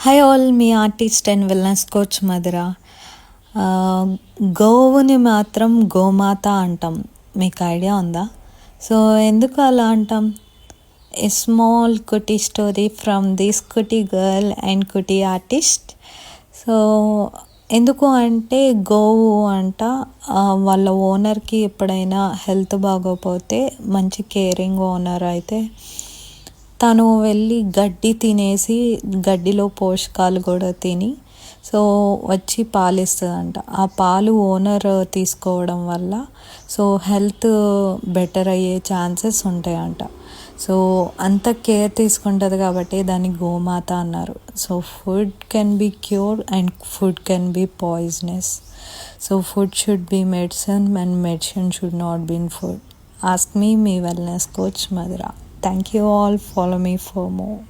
Hi all, మీ artist and wellness coach Madhura. గోవుని మాత్రం గోమాత అంటాం, మీకు ఐడియా ఉందా? సో ఎందుకు అలా అంటాం? A small cutie story from this cutie girl and cutie artist. So ఎందుకు అంటే గోవు అంట వాళ్ళ ఓనర్కి ఎప్పుడైనా హెల్త్ బాగోపోతే, మంచి కేరింగ్ ఓనర్ అయితే తను వెళ్ళి గడ్డి తినేసి, గడ్డిలో పోషకాలు కూడా తిని సో వచ్చి పాలిస్తుందంట. ఆ పాలు ఓనర్ తీసుకోవడం వల్ల సో హెల్త్ బెటర్ అయ్యే ఛాన్సెస్ ఉంటాయంట. సో అంత కేర్ తీసుకుంటుంది కాబట్టి దాన్ని గోమాత అన్నారు. So food can be cure and food can be poisonous. So food should be medicine and medicine should not be in food. Ask me, మీ wellness coach Madhura. Thank you all. Follow me for more.